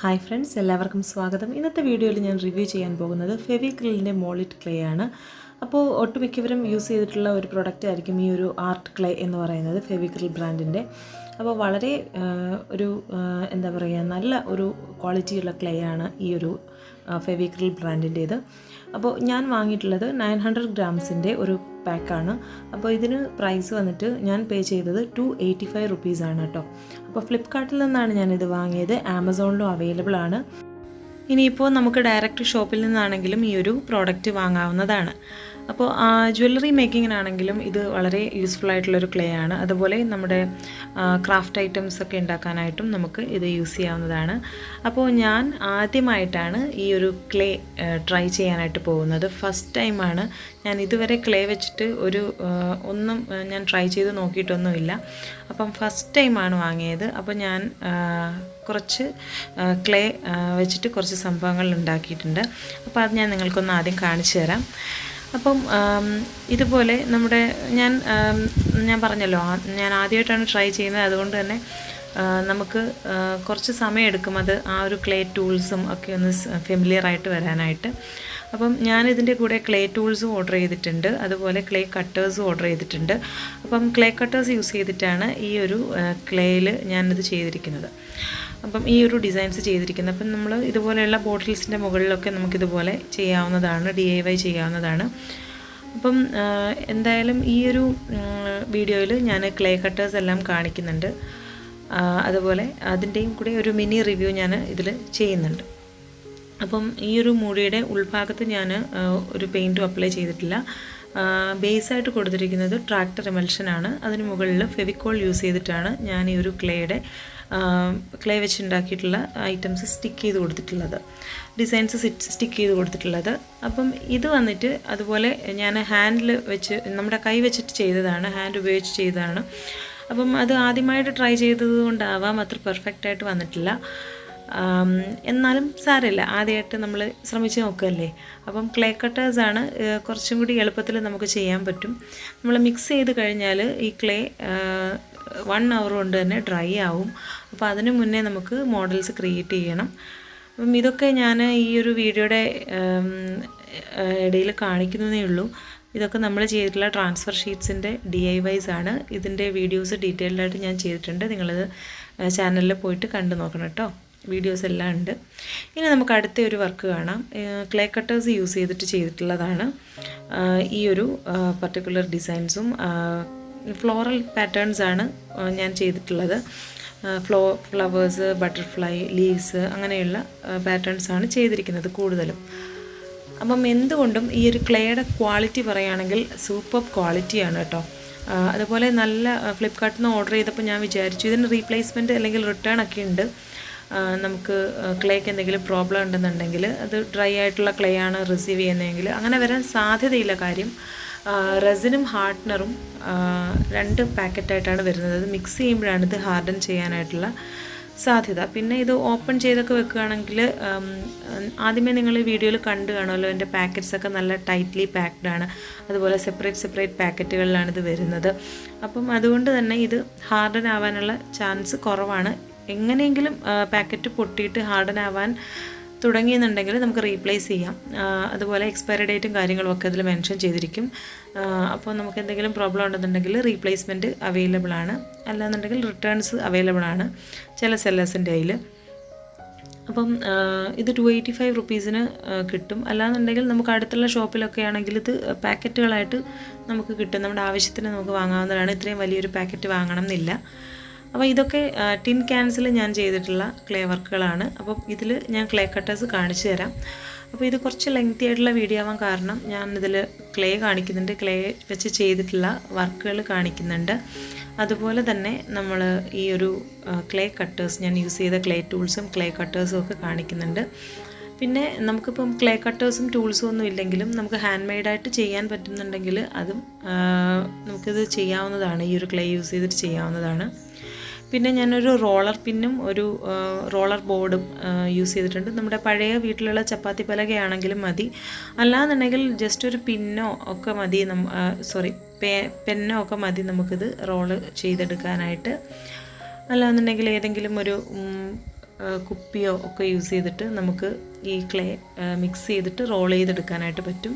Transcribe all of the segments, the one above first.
Hi friends, എല്ലാവർക്കും സ്വാഗതം. ഇന്നത്തെ വീഡിയോയിൽ ഞാൻ റിവ്യൂ ചെയ്യാൻ പോകുന്നത് ഫെവിക്രിലിന്റെ മോൾഡിറ്റ് ക്ലേ ആണ്. അപ്പോൾ ഒട്ടുമിക്കവരും യൂസ് ചെയ്തിട്ടുള്ള ഒരു പ്രൊഡക്റ്റ് ആയിരിക്കും ഈ ഒരു ആർട്ട് ക്ലേ എന്ന് പറയുന്നത് ഫെവിക്രിൽ ബ്രാൻഡിന്റെ. അപ്പോൾ വളരെ എന്താ പറയുക നല്ല ഒരു ക്വാളിറ്റിയുള്ള ക്ലേ ആണ് ഈ ഒരു ഫെവിക്രിൽ ബ്രാൻഡിൻ്റേത്. അപ്പോൾ ഞാൻ വാങ്ങിയിട്ടുള്ളത് 900 ഗ്രാംസിൻ്റെ ഒരു പാക്കാണ്. അപ്പോൾ ഇതിന് പ്രൈസ് വന്നിട്ട് ഞാൻ പേ ചെയ്തത് 285 റുപ്പീസാണ് കേട്ടോ. അപ്പോൾ ഫ്ലിപ്കാർട്ടിൽ നിന്നാണ് ഞാനിത് വാങ്ങിയത്. ആമസോണിലും അവൈലബിൾ ആണ്. ഇനിയിപ്പോൾ നമുക്ക് ഡയറക്റ്റ് ഷോപ്പിൽ നിന്നാണെങ്കിലും ഈ ഒരു പ്രോഡക്റ്റ് വാങ്ങാവുന്നതാണ്. അപ്പോൾ ജ്വല്ലറി മേക്കിങ്ങിനാണെങ്കിലും ഇത് വളരെ യൂസ്ഫുൾ ആയിട്ടുള്ളൊരു ക്ലേ ആണ്. അതുപോലെ നമ്മുടെ ക്രാഫ്റ്റ് ഐറ്റംസ് ഒക്കെ ഉണ്ടാക്കാനായിട്ടും നമുക്ക് ഇത് യൂസ് ചെയ്യാവുന്നതാണ്. അപ്പോൾ ഞാൻ ആദ്യമായിട്ടാണ് ഈ ഒരു ക്ലേ ട്രൈ ചെയ്യാനായിട്ട് പോകുന്നത്. ഫസ്റ്റ് ടൈമാണ് ഞാൻ ഇതുവരെ ക്ലേ വെച്ചിട്ട് ഒന്നും ഞാൻ ട്രൈ ചെയ്ത് നോക്കിയിട്ടൊന്നുമില്ല. അപ്പം ഫസ്റ്റ് ടൈമാണ് വാങ്ങിയത്. അപ്പോൾ ഞാൻ കുറച്ച് ക്ലേ വെച്ചിട്ട് കുറച്ച് സംഭവങ്ങൾ ഉണ്ടാക്കിയിട്ടുണ്ട്. അപ്പോൾ അത് ഞാൻ നിങ്ങൾക്കൊന്ന് ആദ്യം കാണിച്ചു തരാം. അപ്പം ഇതുപോലെ ഞാൻ പറഞ്ഞല്ലോ ഞാൻ ആദ്യമായിട്ടാണ് ട്രൈ ചെയ്യുന്നത്. അതുകൊണ്ട് തന്നെ നമുക്ക് കുറച്ച് സമയമെടുക്കും അത് ആ ഒരു ക്ലേ ടൂൾസും ഒക്കെ ഒന്ന് ഫെമിലിയർ ആയിട്ട് വരാനായിട്ട്. അപ്പം ഞാനിതിൻ്റെ കൂടെ ക്ലേ ടൂൾസും ഓർഡർ ചെയ്തിട്ടുണ്ട്, അതുപോലെ ക്ലേ കട്ടേഴ്സും ഓർഡർ ചെയ്തിട്ടുണ്ട്. അപ്പം ക്ലേ കട്ടേഴ്സ് യൂസ് ചെയ്തിട്ടാണ് ഈ ഒരു ക്ലേയിൽ ഞാനിത് ചെയ്തിരിക്കുന്നത്. അപ്പം ഈ ഒരു ഡിസൈൻസ് ചെയ്തിരിക്കുന്നത്. അപ്പം നമ്മൾ ഇതുപോലെയുള്ള ബോട്ടിൽസിൻ്റെ മുകളിലൊക്കെ നമുക്കിതുപോലെ ചെയ്യാവുന്നതാണ്, DIY ചെയ്യാവുന്നതാണ്. അപ്പം എന്തായാലും ഈ ഒരു വീഡിയോയിൽ ഞാൻ ക്ലേ കട്ടേഴ്സ് എല്ലാം കാണിക്കുന്നുണ്ട്. അതുപോലെ അതിൻ്റെയും കൂടെ ഒരു മിനി റിവ്യൂ ഞാൻ ഇതിൽ ചെയ്യുന്നുണ്ട്. അപ്പം ഈ ഒരു മൂടിയുടെ ഉൾഭാഗത്ത് ഞാൻ ഒരു പെയിൻറ്റും അപ്ലൈ ചെയ്തിട്ടില്ല. ബേസായിട്ട് കൊടുത്തിരിക്കുന്നത് ട്രാക്ടർ എമൽഷനാണ്. അതിന് മുകളിൽ ഫെവിക്കോൾ യൂസ് ചെയ്തിട്ടാണ് ഞാൻ ഈ ഒരു ക്ലേ വെച്ചുണ്ടാക്കിയിട്ടുള്ള ഐറ്റംസ് സ്റ്റിക്ക് ചെയ്ത് കൊടുത്തിട്ടുള്ളത്, ഡിസൈൻസ് സ്റ്റിക്ക് ചെയ്ത് കൊടുത്തിട്ടുള്ളത്. അപ്പം ഇത് വന്നിട്ട് അതുപോലെ ഞാൻ ഹാൻഡിൽ വെച്ച് നമ്മുടെ കൈ വെച്ചിട്ട് ചെയ്തതാണ്, ഹാൻഡ് ഉപയോഗിച്ച് ചെയ്തതാണ്. അപ്പം അത് ആദ്യമായിട്ട് ട്രൈ ചെയ്തത് കൊണ്ടാവാം അത്ര പെർഫെക്റ്റായിട്ട് വന്നിട്ടില്ല. എന്നാലും സാരമില്ല, ആദ്യമായിട്ട് നമ്മൾ ശ്രമിച്ച് നോക്കുകയല്ലേ. അപ്പം ക്ലേ കട്ടേഴ്സാണ് കുറച്ചും കൂടി എളുപ്പത്തിൽ നമുക്ക് ചെയ്യാൻ പറ്റും. നമ്മൾ മിക്സ് ചെയ്ത് കഴിഞ്ഞാൽ ഈ ക്ലേ 1 hour കൊണ്ട് തന്നെ ഡ്രൈ ആവും. അപ്പോൾ അതിന് മുന്നേ നമുക്ക് മോഡൽസ് ക്രിയേറ്റ് ചെയ്യണം. അപ്പം ഇതൊക്കെ ഞാൻ ഈ ഒരു വീഡിയോയുടെ ഇടയിൽ കാണിക്കുന്നതേ ഉള്ളൂ. ഇതൊക്കെ നമ്മൾ ചെയ്തിട്ടുള്ള ട്രാൻസ്ഫർ ഷീറ്റ്സിൻ്റെ DIYs ആണ്. ഇതിൻ്റെ വീഡിയോസ് ഡീറ്റെയിൽഡായിട്ട് ഞാൻ ചെയ്തിട്ടുണ്ട്. നിങ്ങളത് ചാനലിൽ പോയിട്ട് കണ്ടു നോക്കണം കേട്ടോ. വീഡിയോസ് എല്ലാം ഉണ്ട്. ഇനി നമുക്ക് അടുത്ത ഒരു വർക്ക് കാണാം. ക്ലേ കട്ടേഴ്സ് യൂസ് ചെയ്തിട്ട് ചെയ്തിട്ടുള്ളതാണ് ഈ ഒരു പർട്ടിക്കുലർ ഡിസൈൻസും ഫ്ലോറൽ പാറ്റേൺസാണ് ഞാൻ ചെയ്തിട്ടുള്ളത്. ഫ്ലവേഴ്സ്, ബട്ടർഫ്ലൈ, ലീവ്സ് അങ്ങനെയുള്ള പാറ്റേൺസാണ് ചെയ്തിരിക്കുന്നത് കൂടുതലും. അപ്പം എന്തുകൊണ്ടും ഈ ഒരു ക്ലേയുടെ ക്വാളിറ്റി പറയുകയാണെങ്കിൽ സൂപ്പർ ക്വാളിറ്റിയാണ് കേട്ടോ. അതുപോലെ നല്ല ഫ്ലിപ്കാർട്ടിൽ നിന്ന് ഓർഡർ ചെയ്തപ്പോൾ ഞാൻ വിചാരിച്ചു ഇതിന് റീപ്ലേസ്മെൻറ്റ് അല്ലെങ്കിൽ റിട്ടേൺ ഒക്കെ ഉണ്ട്. നമുക്ക് ക്ലേക്ക് എന്തെങ്കിലും പ്രോബ്ലം ഉണ്ടെന്നുണ്ടെങ്കിൽ അത് ഡ്രൈ ആയിട്ടുള്ള ക്ലേ ആണ് റിസീവ് ചെയ്യുന്നതെങ്കിൽ അങ്ങനെ വരാൻ സാധ്യതയില്ല. കാര്യം റെസിനും ഹാർഡനറും 2 പാക്കറ്റായിട്ടാണ് വരുന്നത്. അത് മിക്സ് ചെയ്യുമ്പോഴാണ് ഇത് ഹാർഡൻ ചെയ്യാനായിട്ടുള്ള സാധ്യത. പിന്നെ ഇത് ഓപ്പൺ ചെയ്തൊക്കെ വെക്കുകയാണെങ്കിൽ ആദ്യമേ നിങ്ങൾ ഈ വീഡിയോയിൽ കണ്ടു കാണുമല്ലോ, എൻ്റെ പാക്കറ്റ്സൊക്കെ നല്ല ടൈറ്റ്ലി പാക്ഡ് ആണ്. അതുപോലെ സെപ്പറേറ്റ് പാക്കറ്റുകളിലാണ് ഇത് വരുന്നത്. അപ്പം അതുകൊണ്ട് തന്നെ ഇത് ഹാർഡൻ ആവാനുള്ള ചാൻസ് കുറവാണ്. എങ്ങനെയെങ്കിലും പാക്കറ്റ് പൊട്ടിയിട്ട് ഹാർഡൻ ആവാൻ തുടങ്ങിയെന്നുണ്ടെങ്കിൽ നമുക്ക് റീപ്ലേസ് ചെയ്യാം. അതുപോലെ എക്സ്പയറി ഡേറ്റും കാര്യങ്ങളും ഒക്കെ അതിൽ മെൻഷൻ ചെയ്തിരിക്കും. അപ്പോൾ നമുക്ക് എന്തെങ്കിലും പ്രോബ്ലം ഉണ്ടെന്നുണ്ടെങ്കിൽ റീപ്ലേസ്മെൻറ്റ് അവൈലബിൾ ആണ്, അല്ലാന്നുണ്ടെങ്കിൽ റിട്ടേൺസ് അവൈലബിൾ ആണ് ചില സെല്ലേഴ്സിൻ്റെ കയ്യിൽ. അപ്പം ഇത് 285 റുപ്പീസിന് കിട്ടും. അല്ലാന്നുണ്ടെങ്കിൽ നമുക്ക് അടുത്തുള്ള ഷോപ്പിലൊക്കെ ആണെങ്കിൽ ഇത് പാക്കറ്റുകളായിട്ട് നമുക്ക് കിട്ടും. നമ്മുടെ ആവശ്യത്തിന് നമുക്ക് വാങ്ങാവുന്നതാണ്. ഇത്രയും വലിയൊരു പാക്കറ്റ് വാങ്ങണം എന്നില്ല. അപ്പോൾ ഇതൊക്കെ ടിൻ ക്യാൻസിൽ ഞാൻ ചെയ്തിട്ടുള്ള ക്ലേ വർക്കുകളാണ്. അപ്പോൾ ഇതിൽ ഞാൻ ക്ലേ കട്ടേഴ്സ് കാണിച്ചു തരാം. അപ്പോൾ ഇത് കുറച്ച് ലെങ്തി ആയിട്ടുള്ള വീഡിയോ ആവാൻ കാരണം ഞാൻ ഇതിൽ ക്ലേ കാണിക്കുന്നുണ്ട്, ക്ലേ വെച്ച് ചെയ്തിട്ടുള്ള വർക്കുകൾ കാണിക്കുന്നുണ്ട്. അതുപോലെ തന്നെ നമ്മൾ ഈ ഒരു ക്ലേ കട്ടേഴ്സ് ഞാൻ യൂസ് ചെയ്ത ക്ലേ ടൂൾസും ക്ലേ കട്ടേഴ്സും ഒക്കെ കാണിക്കുന്നുണ്ട്. പിന്നെ നമുക്കിപ്പം ക്ലേ കട്ടേഴ്സും ടൂൾസും ഒന്നും ഇല്ലെങ്കിലും നമുക്ക് ഹാൻഡ് മെയ്ഡായിട്ട് ചെയ്യാൻ പറ്റുന്നുണ്ടെങ്കിൽ അതും നമുക്കിത് ചെയ്യാവുന്നതാണ്. ഈ ഒരു ക്ലേ യൂസ് ചെയ്തിട്ട് ചെയ്യാവുന്നതാണ്. പിന്നെ ഞാനൊരു റോളർ പിന്നും ഒരു റോളർ ബോർഡും യൂസ് ചെയ്തിട്ടുണ്ട്. നമ്മുടെ പഴയ വീട്ടിലുള്ള ചപ്പാത്തി പലകയാണെങ്കിലും മതി, അല്ലാന്നുണ്ടെങ്കിൽ ജസ്റ്റ് ഒരു പിന്നോ ഒക്കെ മതി, പെന്നോ ഒക്കെ മതി നമുക്കിത് റോള് ചെയ്തെടുക്കാനായിട്ട്. അല്ലാന്നുണ്ടെങ്കിൽ ഏതെങ്കിലും ഒരു കുപ്പിയോ ഒക്കെ യൂസ് ചെയ്തിട്ട് നമുക്ക് ഈ ക്ലേ മിക്സ് ചെയ്തിട്ട് റോൾ ചെയ്തെടുക്കാനായിട്ട് പറ്റും.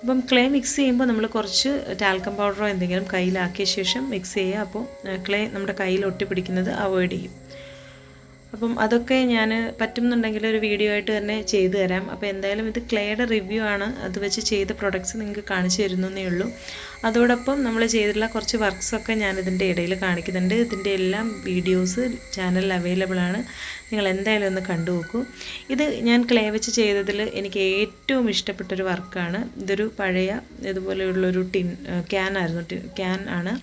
അപ്പം ക്ലേ മിക്സ് ചെയ്യുമ്പോൾ നമ്മൾ കുറച്ച് ടാൽക്കം പൗഡറോ എന്തെങ്കിലും കയ്യിലാക്കിയ ശേഷം മിക്സ് ചെയ്യുക. അപ്പോൾ ക്ലേ നമ്മുടെ കയ്യിൽ ഒട്ടിപ്പിടിക്കുന്നത് അവോയ്ഡ് ചെയ്യും. അപ്പം അതൊക്കെ ഞാൻ പറ്റുന്നുണ്ടെങ്കിൽ ഒരു വീഡിയോ ആയിട്ട് തന്നെ ചെയ്തു തരാം. അപ്പോൾ എന്തായാലും ഇത് ക്ലേയുടെ റിവ്യൂ ആണ്, അത് വെച്ച് ചെയ്ത പ്രൊഡക്ട്സ് നിങ്ങൾക്ക് കാണിച്ചു തരുന്നേ ഉള്ളൂ. അതോടൊപ്പം നമ്മൾ ചെയ്തിട്ടുള്ള കുറച്ച് വർക്ക്സൊക്കെ ഞാൻ ഇതിൻ്റെ ഇടയിൽ കാണിക്കുന്നുണ്ട്. ഇതിൻ്റെ എല്ലാം വീഡിയോസ് ചാനലിൽ അവൈലബിൾ ആണ്, നിങ്ങൾ എന്തായാലും ഒന്ന് കണ്ടു നോക്കൂ. ഇത് ഞാൻ ക്ലേ വെച്ച് ചെയ്തതിൽ എനിക്ക് ഏറ്റവും ഇഷ്ടപ്പെട്ടൊരു വർക്കാണ്. ഇതൊരു പഴയ ഇതുപോലെയുള്ളൊരു ക്യാൻ ആണ്,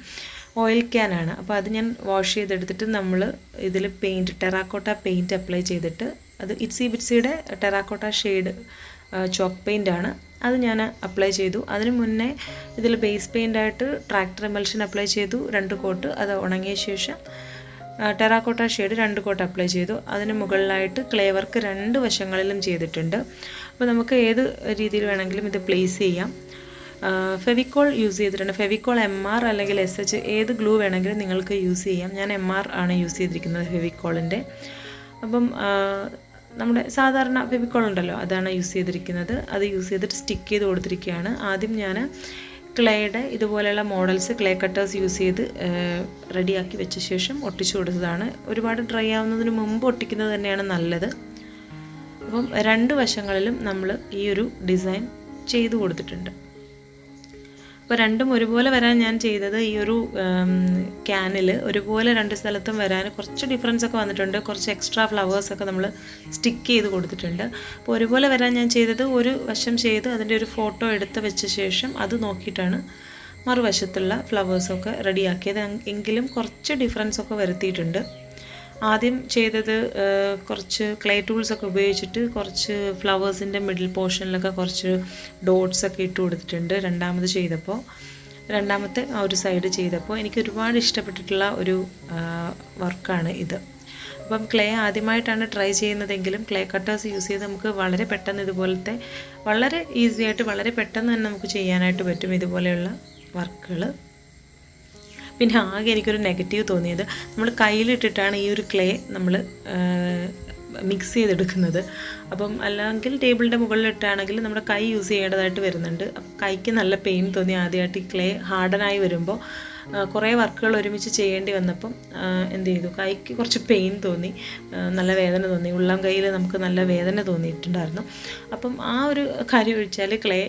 ഓയിൽ ക്യാനാണ്. അപ്പോൾ അത് ഞാൻ വാഷ് ചെയ്തെടുത്തിട്ട് നമ്മൾ ഇതിൽ ടെറാക്കോട്ട പെയിൻറ്റ് അപ്ലൈ ചെയ്തിട്ട്, അത് ഇറ്റ്സി ബിറ്റ്സിയുടെ ടെറാക്കോട്ട ഷെയ്ഡ് ചോക്ക് പെയിൻ്റ് ആണ്, അത് ഞാൻ അപ്ലൈ ചെയ്തു. അതിന് മുന്നേ ഇതിൽ ബേസ് പെയിൻ്റായിട്ട് ട്രാക്ടർ എമൽഷൻ അപ്ലൈ ചെയ്തു 2 കോട്ട്. അത് ഉണങ്ങിയ ശേഷം ടെറാക്കോട്ട ഷെയ്ഡ് 2 കോട്ട് അപ്ലൈ ചെയ്തു. അതിന് മുകളിലായിട്ട് ക്ലേ വർക്ക് 2 വശങ്ങളിലും ചെയ്തിട്ടുണ്ട്. അപ്പോൾ നമുക്ക് ഏത് രീതിയിൽ വേണമെങ്കിലും ഇത് പ്ലേസ് ചെയ്യാം. ഫെവിക്കോൾ യൂസ് ചെയ്തിട്ടുണ്ട്. ഫെവിക്കോൾ MR അല്ലെങ്കിൽ SH ഏത് ഗ്ലൂ വേണമെങ്കിലും നിങ്ങൾക്ക് യൂസ് ചെയ്യാം. ഞാൻ MR ആണ് യൂസ് ചെയ്തിരിക്കുന്നത് ഫെവിക്കോളിൻ്റെ. അപ്പം നമ്മുടെ സാധാരണ ഫെവിക്കോൾ ഉണ്ടല്ലോ, അതാണ് യൂസ് ചെയ്തിരിക്കുന്നത്. അത് യൂസ് ചെയ്തിട്ട് സ്റ്റിക്ക് ചെയ്ത് കൊടുത്തിരിക്കുകയാണ്. ആദ്യം ഞാൻ ക്ലേയുടെ ഇതുപോലെയുള്ള മോഡൽസ് ക്ലേ കട്ടേഴ്സ് യൂസ് ചെയ്ത് റെഡിയാക്കി വെച്ച ശേഷം ഒട്ടിച്ചു കൊടുത്തതാണ്. ഒരുപാട് ഡ്രൈ ആവുന്നതിന് മുമ്പ് ഒട്ടിക്കുന്നത് തന്നെയാണ് നല്ലത്. അപ്പം 2 വശങ്ങളിലും നമ്മൾ ഈ ഒരു ഡിസൈൻ ചെയ്തു കൊടുത്തിട്ടുണ്ട്. അപ്പോൾ രണ്ടും ഒരുപോലെ വരാൻ ഞാൻ ചെയ്തത് ഈ ഒരു ക്യാനിൽ ഒരുപോലെ 2 സ്ഥലത്തും വരാൻ കുറച്ച് ഡിഫറൻസ് ഒക്കെ വന്നിട്ടുണ്ട്. കുറച്ച് എക്സ്ട്രാ ഫ്ലവേഴ്സൊക്കെ നമ്മൾ സ്റ്റിക്ക് ചെയ്ത് കൊടുത്തിട്ടുണ്ട്. അപ്പോൾ ഒരുപോലെ വരാൻ ഞാൻ ചെയ്തത് ഒരു വശം ചെയ്ത് അതിൻ്റെ ഒരു ഫോട്ടോ എടുത്ത് വെച്ച ശേഷം അത് നോക്കിയിട്ടാണ് മറുവശത്തുള്ള ഫ്ലവേഴ്സൊക്കെ റെഡിയാക്കിയത്. എങ്കിലും കുറച്ച് ഡിഫറൻസൊക്കെ വരുത്തിയിട്ടുണ്ട്. ആദ്യം ചെയ്തത് കുറച്ച് ക്ലേ ടൂൾസൊക്കെ ഉപയോഗിച്ചിട്ട് കുറച്ച് ഫ്ലവേഴ്സിൻ്റെ മിഡിൽ പോർഷനിലൊക്കെ കുറച്ച് ഡോട്ട്സൊക്കെ ഇട്ട് കൊടുത്തിട്ടുണ്ട്. രണ്ടാമത്തെ ആ ഒരു സൈഡ് ചെയ്തപ്പോൾ എനിക്ക് ഒരുപാട് ഇഷ്ടപ്പെട്ടിട്ടുള്ള ഒരു വർക്കാണ് ഇത്. അപ്പം ക്ലേ ആദ്യമായിട്ടാണ് ട്രൈ ചെയ്യുന്നതെങ്കിലും ക്ലേ കട്ടേഴ്സ് യൂസ് ചെയ്ത് നമുക്ക് വളരെ പെട്ടെന്ന് ഇതുപോലത്തെ വളരെ ഈസി ആയിട്ട് വളരെ പെട്ടെന്ന് തന്നെ നമുക്ക് ചെയ്യാനായിട്ട് പറ്റും ഇതുപോലെയുള്ള വർക്കുകൾ. പിന്നെ ആകെ എനിക്കൊരു നെഗറ്റീവ് തോന്നിയത്, നമ്മൾ കയ്യിലിട്ടിട്ടാണ് ഈ ഒരു ക്ലേ നമ്മൾ മിക്സ് ചെയ്തെടുക്കുന്നത്. അപ്പം അല്ലെങ്കിൽ ടേബിളിൻ്റെ മുകളിലിട്ടാണെങ്കിൽ നമ്മുടെ കൈ യൂസ് ചെയ്യേണ്ടതായിട്ട് വരുന്നുണ്ട്. അപ്പം കൈക്ക് നല്ല പെയിൻ തോന്നി. ആദ്യമായിട്ട് ഈ ക്ലേ ഹാർഡനായി വരുമ്പോൾ കുറേ വർക്കുകൾ ഒരുമിച്ച് ചെയ്യേണ്ടി വന്നപ്പം എന്ത് ചെയ്തു, കൈക്ക് കുറച്ച് പെയിൻ തോന്നി, നല്ല വേദന തോന്നി. ഉള്ളം കൈയിൽ നമുക്ക് നല്ല വേദന തോന്നിയിട്ടുണ്ടായിരുന്നു. അപ്പം ആ ഒരു കാര്യം ഒഴിച്ചാൽ ക്ലേ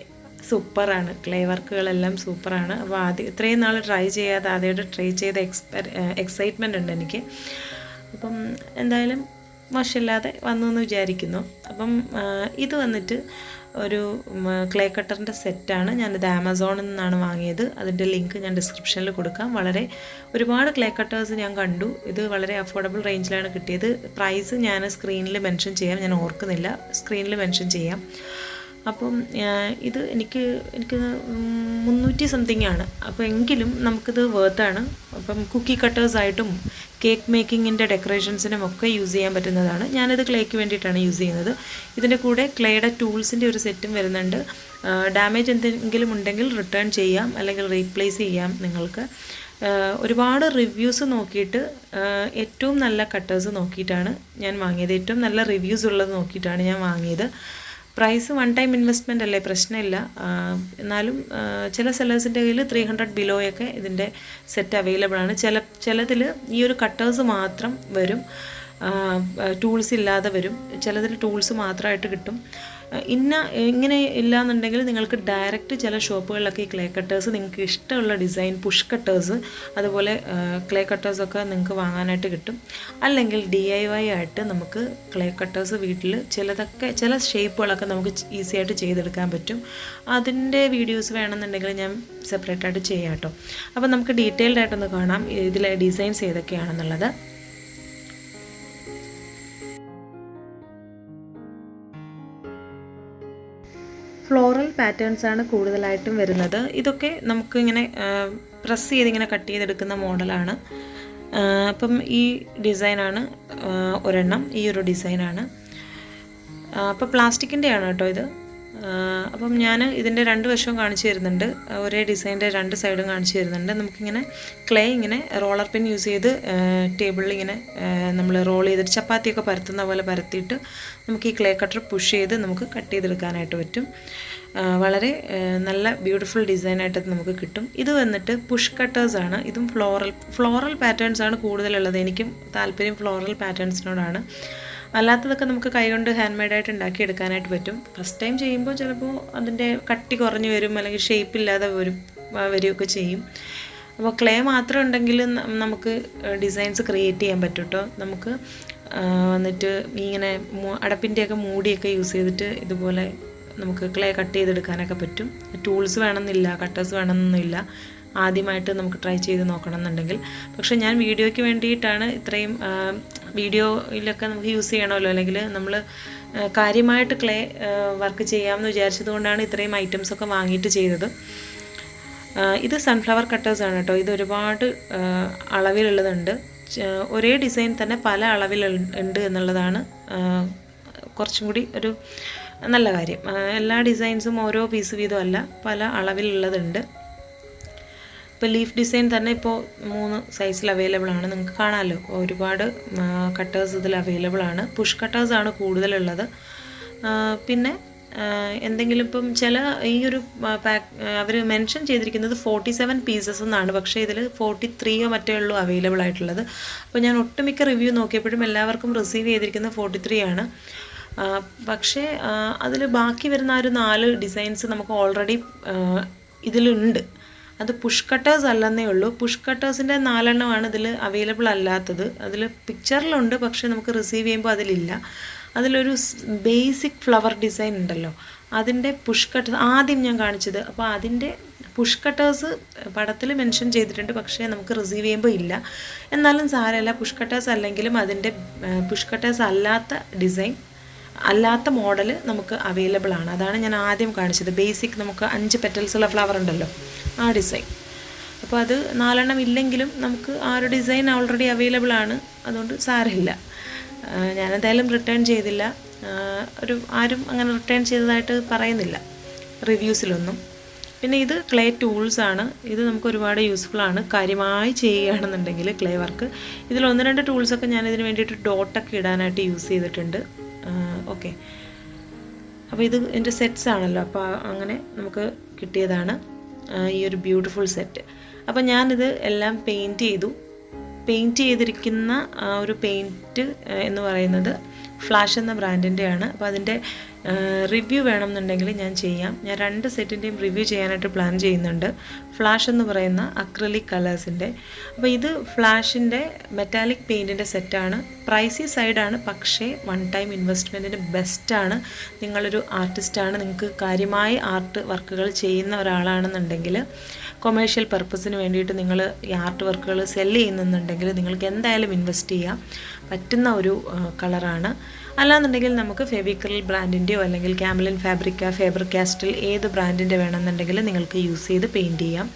സൂപ്പറാണ്, ക്ലേ വർക്കുകളെല്ലാം സൂപ്പറാണ്. അപ്പോൾ ഇത്രയും നാൾ ട്രൈ ചെയ്യാതെ ആദ്യമായിട്ട് ട്രൈ ചെയ്ത എക്സൈറ്റ്മെൻ്റ് ഉണ്ട് എനിക്ക്. അപ്പം എന്തായാലും മോശമില്ലാതെ വന്നു എന്ന് വിചാരിക്കുന്നു. അപ്പം ഇത് വന്നിട്ട് ഒരു ക്ലേ കട്ടറിൻ്റെ സെറ്റാണ്. ഞാനിത് ആമസോണിൽ നിന്നാണ് വാങ്ങിയത്. അതിൻ്റെ ലിങ്ക് ഞാൻ ഡിസ്ക്രിപ്ഷനിൽ കൊടുക്കാം. ഒരുപാട് ക്ലേ കട്ടേഴ്സ് ഞാൻ കണ്ടു. ഇത് വളരെ അഫോർഡബിൾ റേഞ്ചിലാണ് കിട്ടിയത്. പ്രൈസ് ഞാൻ സ്ക്രീനിൽ മെൻഷൻ ചെയ്യാം, ഞാൻ ഓർക്കുന്നില്ല, സ്ക്രീനിൽ മെൻഷൻ ചെയ്യാം. അപ്പം ഇത് എനിക്ക് 300 സംതിങ് ആണ്. അപ്പോൾ എങ്കിലും നമുക്കിത് വേർത്താണ്. അപ്പം കുക്കി കട്ടേഴ്സായിട്ടും കേക്ക് മേക്കിങ്ങിൻ്റെ ഡെക്കറേഷൻസിനും ഒക്കെ യൂസ് ചെയ്യാൻ പറ്റുന്നതാണ്. ഞാനിത് ക്ലേക്ക് വേണ്ടിയിട്ടാണ് യൂസ് ചെയ്യുന്നത്. ഇതിൻ്റെ കൂടെ ക്ലേയുടെ ടൂൾസിൻ്റെ ഒരു സെറ്റും വരുന്നുണ്ട്. ഡാമേജ് എന്തെങ്കിലും ഉണ്ടെങ്കിൽ റിട്ടേൺ ചെയ്യാം, അല്ലെങ്കിൽ റീപ്ലേസ് ചെയ്യാം നിങ്ങൾക്ക്. ഒരുപാട് റിവ്യൂസ് നോക്കിയിട്ട് ഏറ്റവും നല്ല കട്ടേഴ്സ് നോക്കിയിട്ടാണ് ഞാൻ വാങ്ങിയത്. ഏറ്റവും നല്ല റിവ്യൂസ് ഉള്ളത് നോക്കിയിട്ടാണ് ഞാൻ വാങ്ങിയത്. പ്രൈസ് 1 ടൈം ഇൻവെസ്റ്റ്മെൻ്റ് അല്ലേ, പ്രശ്നമില്ല. എന്നാലും ചില സെല്ലേഴ്സിൻ്റെ കയ്യിൽ 300 ബിലോയൊക്കെ ഇതിൻ്റെ സെറ്റ് അവൈലബിൾ ആണ്. ചിലതിൽ ഈ ഒരു കട്ടേഴ്സ് മാത്രം വരും, ടൂൾസ് ഇല്ലാതെ വരും. ചിലതിൽ ടൂൾസ് മാത്രമായിട്ട് കിട്ടും. ഇങ്ങനെ ഇല്ലയെന്നുണ്ടെങ്കിൽ നിങ്ങൾക്ക് ഡയറക്റ്റ് ചില ഷോപ്പുകളിലൊക്കെ ഈ ക്ലേ കട്ടേഴ്സ് നിങ്ങൾക്ക് ഇഷ്ടമുള്ള ഡിസൈൻ പുഷ് കട്ടേഴ്സ് അതുപോലെ ക്ലേ കട്ടേഴ്സൊക്കെ നിങ്ങൾക്ക് വാങ്ങാനായിട്ട് കിട്ടും. അല്ലെങ്കിൽ DIY ആയിട്ട് നമുക്ക് ക്ലേ കട്ടേഴ്സ് വീട്ടിൽ ചില ഷേപ്പുകളൊക്കെ നമുക്ക് ഈസി ആയിട്ട് ചെയ്തെടുക്കാൻ പറ്റും. അതിൻ്റെ വീഡിയോസ് വേണമെന്നുണ്ടെങ്കിൽ ഞാൻ സെപ്പറേറ്റ് ആയിട്ട് ചെയ്യാം കേട്ടോ. അപ്പോൾ നമുക്ക് ഡീറ്റെയിൽഡ് ആയിട്ടൊന്ന് കാണാം ഇതിലെ ഡിസൈൻസ് ഏതൊക്കെയാണെന്നുള്ളത്. ഫ്ലോറൽ പാറ്റേൺസ് ആണ് കൂടുതലായിട്ടും വരുന്നത്. ഇതൊക്കെ നമുക്ക് ഇങ്ങനെ പ്രസ് ചെയ്തിങ്ങനെ കട്ട് ചെയ്തെടുക്കുന്ന മോഡലാണ്. അപ്പം ഈ ഡിസൈനാണ് ഒരെണ്ണം, ഈ ഒരു ഡിസൈനാണ്. അപ്പോൾ പ്ലാസ്റ്റിക്കിൻ്റെ ആണ് കേട്ടോ ഇത്. അപ്പം ഞാൻ ഇതിൻ്റെ രണ്ട് വശവും കാണിച്ചു തരുന്നുണ്ട്, ഒരേ ഡിസൈൻ്റെ രണ്ട് സൈഡും കാണിച്ചു തരുന്നുണ്ട്. നമുക്കിങ്ങനെ ക്ലേ ഇങ്ങനെ റോളർ പെൻ യൂസ് ചെയ്ത് ടേബിളിൽ ഇങ്ങനെ നമ്മൾ റോൾ ചെയ്തിട്ട് ചപ്പാത്തിയൊക്കെ പരത്തുന്ന പോലെ പരത്തിയിട്ട് നമുക്ക് ഈ ക്ലേ കട്ടർ പുഷ് ചെയ്ത് നമുക്ക് കട്ട് ചെയ്തെടുക്കാനായിട്ട് പറ്റും. വളരെ നല്ല ബ്യൂട്ടിഫുൾ ഡിസൈനായിട്ട് നമുക്ക് കിട്ടും. ഇത് വന്നിട്ട് പുഷ് കട്ടേഴ്സാണ്. ഇതും ഫ്ലോറൽ പാറ്റേൺസാണ് കൂടുതലുള്ളത്. എനിക്കും താല്പര്യം ഫ്ലോറൽ പാറ്റേൺസിനോടാണ്. അല്ലാത്തതൊക്കെ നമുക്ക് കൈകൊണ്ട് ഹാൻഡ് മെയ്ഡായിട്ട് ഉണ്ടാക്കിയെടുക്കാനായിട്ട് പറ്റും. ഫസ്റ്റ് ടൈം ചെയ്യുമ്പോൾ ചിലപ്പോൾ അതിൻ്റെ കട്ടി കുറഞ്ഞു വരും, അല്ലെങ്കിൽ ഷേപ്പില്ലാതെ വരികയൊക്കെ ചെയ്യും. അപ്പോൾ ക്ലേ മാത്രം ഉണ്ടെങ്കിൽ നമുക്ക് ഡിസൈൻസ് ക്രിയേറ്റ് ചെയ്യാൻ പറ്റും കേട്ടോ. നമുക്ക് വന്നിട്ട് ഇങ്ങനെ അടപ്പിൻ്റെയൊക്കെ മൂടിയൊക്കെ യൂസ് ചെയ്തിട്ട് ഇതുപോലെ നമുക്ക് ക്ലേ കട്ട് ചെയ്തെടുക്കാനൊക്കെ പറ്റും. ടൂൾസ് വേണമെന്നില്ല, കട്ടേഴ്സ് വേണമെന്നൊന്നുമില്ല. ആദ്യമായിട്ട് നമുക്ക് ട്രൈ ചെയ്ത് നോക്കണം എന്നുണ്ടെങ്കിൽ. പക്ഷേ ഞാൻ വീഡിയോയ്ക്ക് വേണ്ടിയിട്ടാണ് ഇത്രയും, വീഡിയോയിലൊക്കെ നമുക്ക് യൂസ് ചെയ്യണമല്ലോ, അല്ലെങ്കിൽ നമ്മൾ കാര്യമായിട്ട് ക്ലേ വർക്ക് ചെയ്യാമെന്ന് വിചാരിച്ചത് കൊണ്ടാണ് ഇത്രയും ഐറ്റംസൊക്കെ വാങ്ങിയിട്ട് ചെയ്തത്. ഇത് സൺഫ്ലവർ കട്ടേഴ്സാണ് കേട്ടോ. ഇത് ഒരുപാട് അളവിലുള്ളതുണ്ട്. ഒരേ ഡിസൈൻ തന്നെ പല അളവിലുണ്ട് എന്നുള്ളതാണ് കുറച്ചും കൂടി ഒരു നല്ല കാര്യം. എല്ലാ ഡിസൈൻസും ഓരോ പീസ് വീതമല്ല, പല അളവിലുള്ളതുണ്ട്. ഇപ്പോൾ ലീഫ് ഡിസൈൻ തന്നെ ഇപ്പോൾ 3 സൈസിൽ അവൈലബിൾ ആണ്. നിങ്ങൾക്ക് കാണാമല്ലോ, ഒരുപാട് കട്ടേഴ്സ് ഇതിൽ അവൈലബിൾ ആണ്. പുഷ് കട്ടേഴ്സാണ് കൂടുതലുള്ളത്. പിന്നെ എന്തെങ്കിലും ഇപ്പം ചില ഈ ഒരു അവർ മെൻഷൻ ചെയ്തിരിക്കുന്നത് 47 പീസസ് എന്നാണ്, പക്ഷേ ഇതിൽ 43 മറ്റേ ഉള്ളൂ അവൈലബിൾ ആയിട്ടുള്ളത്. അപ്പോൾ ഞാൻ ഒട്ടുമിക്ക റിവ്യൂ നോക്കിയപ്പോഴും എല്ലാവർക്കും റിസീവ് ചെയ്തിരിക്കുന്നത് 43 ആണ്. പക്ഷേ അതിൽ ബാക്കി വരുന്ന ആ ഒരു 4 ഡിസൈൻസ് നമുക്ക് ഓൾറെഡി ഇതിലുണ്ട്. അത് പുഷ് കട്ടേഴ്സ് അല്ലെന്നേ ഉള്ളൂ. പുഷ് കട്ടേഴ്സിൻ്റെ 4 എണ്ണമാണ് ഇതിൽ അവൈലബിൾ അല്ലാത്തത്. അതിൽ പിക്ചറിലുണ്ട്, പക്ഷേ നമുക്ക് റിസീവ് ചെയ്യുമ്പോൾ അതിലില്ല. അതിലൊരു ബേസിക് ഫ്ലവർ ഡിസൈൻ ഉണ്ടല്ലോ, അതിൻ്റെ പുഷ് കട്ടേഴ്സ് ആദ്യം ഞാൻ കാണിച്ചത്. അപ്പോൾ അതിൻ്റെ പുഷ് കട്ടേഴ്സ് പടത്തിൽ മെൻഷൻ ചെയ്തിട്ടുണ്ട്, പക്ഷേ നമുക്ക് റിസീവ് ചെയ്യുമ്പോൾ ഇല്ല. എന്നാലും സാരമില്ല, പുഷ് കട്ടേഴ്സ് അല്ലെങ്കിലും അതിൻ്റെ പുഷ് കട്ടേഴ്സ് അല്ലാത്ത ഡിസൈൻ, അല്ലാത്ത മോഡൽ നമുക്ക് അവൈലബിൾ ആണ്. അതാണ് ഞാൻ ആദ്യം കാണിച്ചത്. ബേസിക് നമുക്ക് 5 പെറ്റൽസുള്ള ഫ്ലവർ ഉണ്ടല്ലോ, ആ ഡിസൈൻ. അപ്പോൾ അത് 4 എണ്ണം ഇല്ലെങ്കിലും നമുക്ക് ആ ഒരു ഡിസൈൻ ഓൾറെഡി അവൈലബിൾ ആണ്. അതുകൊണ്ട് സാരമില്ല. ഞാനെന്തായാലും റിട്ടേൺ ചെയ്തില്ല. ആരും അങ്ങനെ റിട്ടേൺ ചെയ്തതായിട്ട് പറയുന്നില്ല റിവ്യൂസിലൊന്നും. പിന്നെ ഇത് ക്ലേ ടൂൾസാണ്. ഇത് നമുക്ക് ഒരുപാട് യൂസ്ഫുൾ ആണ് കാര്യമായി ചെയ്യുകയാണെന്നുണ്ടെങ്കിൽ ക്ലേ വർക്ക്. ഇതിൽ 1-2 ടൂൾസൊക്കെ ഞാൻ ഇതിന് വേണ്ടിയിട്ട് ഡോട്ടൊക്കെ ഇടാനായിട്ട് യൂസ് ചെയ്തിട്ടുണ്ട്. ഓക്കെ, അപ്പോൾ ഇത് എൻ്റെ സെറ്റ്സ് ആണല്ലോ, അപ്പോൾ അങ്ങനെ നമുക്ക് കിട്ടിയതാണ് ഈ ഒരു ബ്യൂട്ടിഫുൾ സെറ്റ്. അപ്പോൾ ഞാനിത് എല്ലാം പെയിൻറ്റ് ചെയ്തിരിക്കുന്ന ഒരു പെയിൻറ്റ് എന്ന് പറയുന്നത് ഫ്ലാഷ് എന്ന ബ്രാൻഡിൻ്റെയാണ്. അപ്പോൾ അതിൻ്റെ റിവ്യൂ വേണമെന്നുണ്ടെങ്കിൽ ഞാൻ ചെയ്യാം. ഞാൻ 2 സെറ്റിൻ്റെയും റിവ്യൂ ചെയ്യാനായിട്ട് പ്ലാൻ ചെയ്യുന്നുണ്ട്. ഫ്ലാഷ് എന്ന് പറയുന്ന അക്രിലിക് കളേഴ്സിൻ്റെ. അപ്പോൾ ഇത് ഫ്ലാഷിൻ്റെ മെറ്റാലിക് പെയിൻറ്റിൻ്റെ സെറ്റാണ്. പ്രൈസി സൈഡാണ്, പക്ഷേ 1 ടൈം ഇൻവെസ്റ്റ്മെൻറ്റിന് ബെസ്റ്റാണ്. നിങ്ങളൊരു ആർട്ടിസ്റ്റാണ്, നിങ്ങൾക്ക് കാര്യമായി ആർട്ട് വർക്കുകൾ ചെയ്യുന്ന ഒരാളാണെന്നുണ്ടെങ്കിൽ, കൊമേഴ്ഷ്യൽ പർപ്പസിന് വേണ്ടിയിട്ട് നിങ്ങൾ ഈ ആർട്ട് വർക്കുകൾ സെല്ല് ചെയ്യുന്നുണ്ടെങ്കിൽ നിങ്ങൾക്ക് എന്തായാലും ഇൻവെസ്റ്റ് ചെയ്യാൻ പറ്റുന്ന ഒരു കളറാണ്. അല്ലാന്നുണ്ടെങ്കിൽ നമുക്ക് ഫെവിക്രിൽ ബ്രാൻഡിൻ്റെയോ അല്ലെങ്കിൽ ക്യാമലിൻ ഫേബർ കാസ്റ്റിൽ ഏത് ബ്രാൻഡിൻ്റെ വേണമെന്നുണ്ടെങ്കിൽ നിങ്ങൾക്ക് യൂസ് ചെയ്ത് പെയിൻറ്റ് ചെയ്യാം.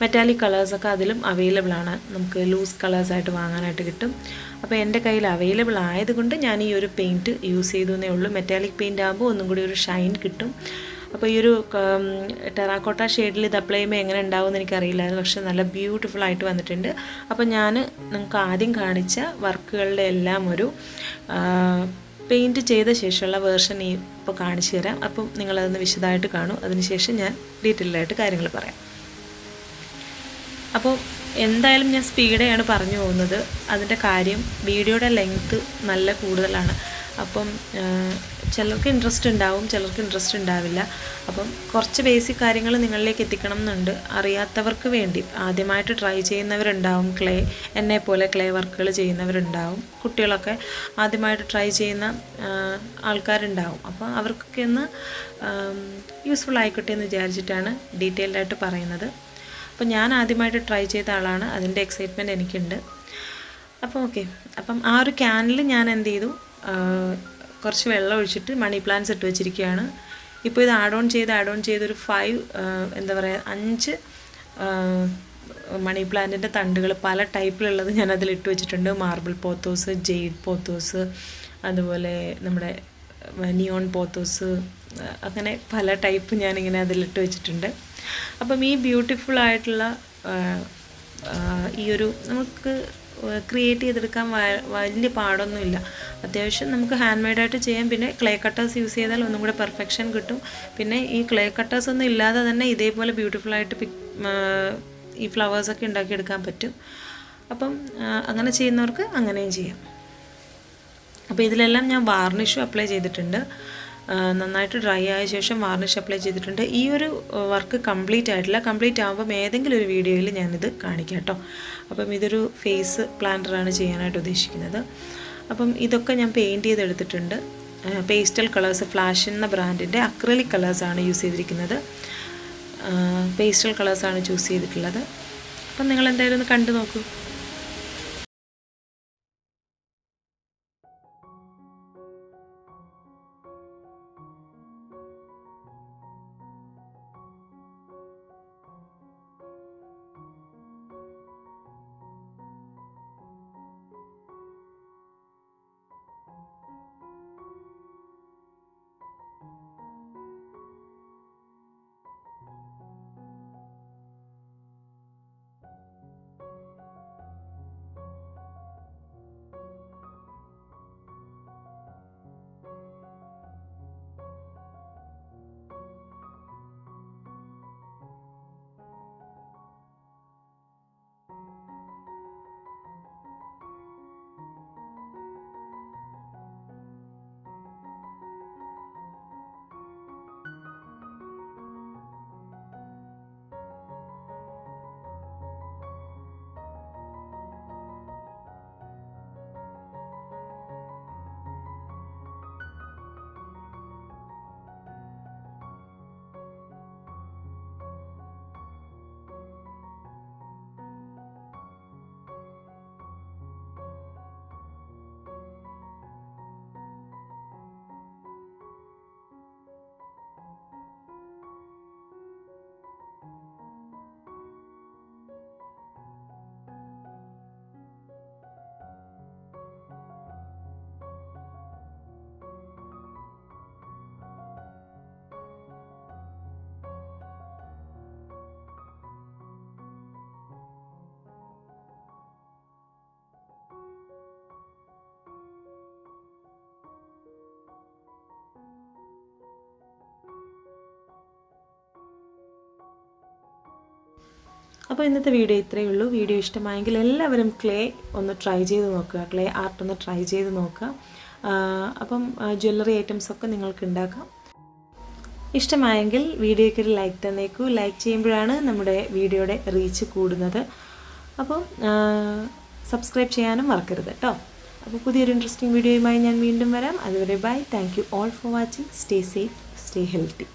മെറ്റാലിക് കളേഴ്സൊക്കെ അതിലും അവൈലബിൾ ആണ്. നമുക്ക് ലൂസ് കളേഴ്സായിട്ട് വാങ്ങാനായിട്ട് കിട്ടും. അപ്പോൾ എൻ്റെ കയ്യിൽ അവൈലബിൾ ആയതുകൊണ്ട് ഞാൻ ഈ ഒരു പെയിൻറ്റ് യൂസ് ചെയ്തു എന്നേ ഉള്ളൂ. മെറ്റാലിക് പെയിൻ്റ് ആകുമ്പോൾ ഒന്നും കൂടി ഒരു ഷൈൻ കിട്ടും. അപ്പോൾ ഈ ഒരു ടെറാക്കോട്ട ഷെയ്ഡിൽ ഇത് അപ്ലൈ ചെയ്യുമ്പോൾ എങ്ങനെ ഉണ്ടാവുമെന്ന് എനിക്കറിയില്ലായിരുന്നു, പക്ഷേ നല്ല ബ്യൂട്ടിഫുൾ ആയിട്ട് വന്നിട്ടുണ്ട്. അപ്പോൾ ഞാൻ നിങ്ങൾക്ക് ആദ്യം കാണിച്ച വർക്കുകളുടെ എല്ലാം ഒരു പെയിൻറ്റ് ചെയ്ത ശേഷമുള്ള വേർഷൻ ഇപ്പോൾ കാണിച്ചു തരാം. അപ്പം നിങ്ങളതൊന്ന് വിശദമായിട്ട് കാണും. അതിനുശേഷം ഞാൻ ഡീറ്റെയിൽഡായിട്ട് കാര്യങ്ങൾ പറയാം. അപ്പോൾ എന്തായാലും ഞാൻ സ്പീഡാണ് പറഞ്ഞു പോകുന്നത്. അതിൻ്റെ കാര്യം വീഡിയോയുടെ ലെങ്ത്ത് നല്ല കൂടുതലാണ്. അപ്പം ചിലർക്ക് ഇൻട്രസ്റ്റ് ഉണ്ടാവും, ചിലർക്ക് ഇൻട്രസ്റ്റ് ഉണ്ടാവില്ല. അപ്പം കുറച്ച് ബേസിക് കാര്യങ്ങൾ നിങ്ങളിലേക്ക് എത്തിക്കണം എന്നുണ്ട്. അറിയാത്തവർക്ക് വേണ്ടി ആദ്യമായിട്ട് ട്രൈ ചെയ്യുന്നവരുണ്ടാവും, എന്നെപ്പോലെ ക്ലേ വർക്കുകൾ ചെയ്യുന്നവരുണ്ടാവും, കുട്ടികളൊക്കെ ആദ്യമായിട്ട് ട്രൈ ചെയ്യുന്ന ആൾക്കാരുണ്ടാവും. അപ്പോൾ അവർക്കൊക്കെ ഒന്ന് യൂസ്ഫുൾ ആയിക്കോട്ടെ എന്ന് വിചാരിച്ചിട്ടാണ് ഡീറ്റെയിൽഡായിട്ട് പറയുന്നത്. അപ്പോൾ ഞാൻ ആദ്യമായിട്ട് ട്രൈ ചെയ്ത ആളാണ്, അതിൻ്റെ എക്സൈറ്റ്മെൻറ്റ് എനിക്കുണ്ട്. അപ്പോൾ ഓക്കെ, അപ്പം ആ ഒരു ക്യാനിൽ ഞാൻ എന്ത് ചെയ്തു, കുറച്ച് വെള്ളം ഒഴിച്ചിട്ട് മണി പ്ലാന്റ്സ് ഇട്ട് വെച്ചിരിക്കുകയാണ്. ഇപ്പോൾ ഇത് ആഡ് ഓൺ ചെയ്തൊരു 5 മണി പ്ലാന്റിൻ്റെ തണ്ടുകൾ പല ടൈപ്പിലുള്ളത് ഞാൻ അതിലിട്ട് വെച്ചിട്ടുണ്ട്. മാർബിൾ പോത്തോസ്, ജെയ്ഡ് പോത്തോസ്, അതുപോലെ നമ്മുടെ നിയോൺ പോത്തോസ്, അങ്ങനെ പല ടൈപ്പ് ഞാനിങ്ങനെ അതിലിട്ട് വെച്ചിട്ടുണ്ട്. അപ്പം ഈ ബ്യൂട്ടിഫുൾ ആയിട്ടുള്ള ഈ ഒരു നമുക്ക് ക്രിയേറ്റ് ചെയ്തെടുക്കാൻ വലിയ പാടൊന്നുമില്ല. അത്യാവശ്യം നമുക്ക് ഹാൻഡ് മെയ്ഡായിട്ട് ചെയ്യാം. പിന്നെ ക്ലേ കട്ടേഴ്സ് യൂസ് ചെയ്താൽ ഒന്നും കൂടെ പെർഫെക്ഷൻ കിട്ടും. പിന്നെ ഈ ക്ലേ കട്ടേഴ്സ് ഒന്നും ഇല്ലാതെ തന്നെ ഇതേപോലെ ബ്യൂട്ടിഫുള്ളായിട്ട് ഈ ഫ്ലവേഴ്സൊക്കെ ഉണ്ടാക്കിയെടുക്കാൻ പറ്റും. അപ്പം അങ്ങനെ ചെയ്യുന്നവർക്ക് അങ്ങനെയും ചെയ്യാം. അപ്പോൾ ഇതിലെല്ലാം ഞാൻ വാർണിഷും അപ്ലൈ ചെയ്തിട്ടുണ്ട്. നന്നായിട്ട് ഡ്രൈ ആയ ശേഷം വാർണിഷ് അപ്ലൈ ചെയ്തിട്ടുണ്ട്. ഈ ഒരു വർക്ക് കംപ്ലീറ്റ് ആയിട്ടില്ല. കംപ്ലീറ്റ് ആകുമ്പം ഏതെങ്കിലും ഒരു വീഡിയോയിൽ ഞാനിത് കാണിക്കാം കേട്ടോ. അപ്പം ഇതൊരു ഫേസ് പ്ലാന്ററാണ് ചെയ്യാനായിട്ട് ഉദ്ദേശിക്കുന്നത്. അപ്പം ഇതൊക്കെ ഞാൻ പെയിൻറ്റ് ചെയ്തെടുത്തിട്ടുണ്ട്. പേസ്റ്റൽ കളേഴ്സ് ഫ്ലാഷ് എന്ന ബ്രാൻഡിൻ്റെ അക്രലിക് കളേഴ്സാണ് യൂസ് ചെയ്തിരിക്കുന്നത്. പേസ്റ്റൽ കളേഴ്സാണ് ചൂസ് ചെയ്തിട്ടുള്ളത്. അപ്പം നിങ്ങൾ എന്തായാലും ഒന്ന് കണ്ടു നോക്കൂ. അപ്പോൾ ഇന്നത്തെ വീഡിയോ ഇത്രയേ ഉള്ളൂ. വീഡിയോ ഇഷ്ടമായെങ്കിൽ എല്ലാവരും ക്ലേ ഒന്ന് ട്രൈ ചെയ്ത് നോക്കുക. ക്ലേ ആർട്ട് ഒന്ന് ട്രൈ ചെയ്ത് നോക്കുക. അപ്പം ജ്വല്ലറി ഐറ്റംസൊക്കെ നിങ്ങൾക്ക് ഉണ്ടാക്കാം. ഇഷ്ടമായെങ്കിൽ വീഡിയോയ്ക്ക് ഒരു ലൈക്ക് തന്നേക്കൂ. ലൈക്ക് ചെയ്യുമ്പോഴാണ് നമ്മുടെ വീഡിയോയുടെ റീച്ച് കൂടുന്നത്. അപ്പോൾ സബ്സ്ക്രൈബ് ചെയ്യാനും മറക്കരുത് കേട്ടോ. അപ്പോൾ പുതിയൊരു ഇൻട്രസ്റ്റിംഗ് വീഡിയോയുമായി ഞാൻ വീണ്ടും വരാം. അതുവരെ bye. Thank you all for watching. Stay safe, stay healthy.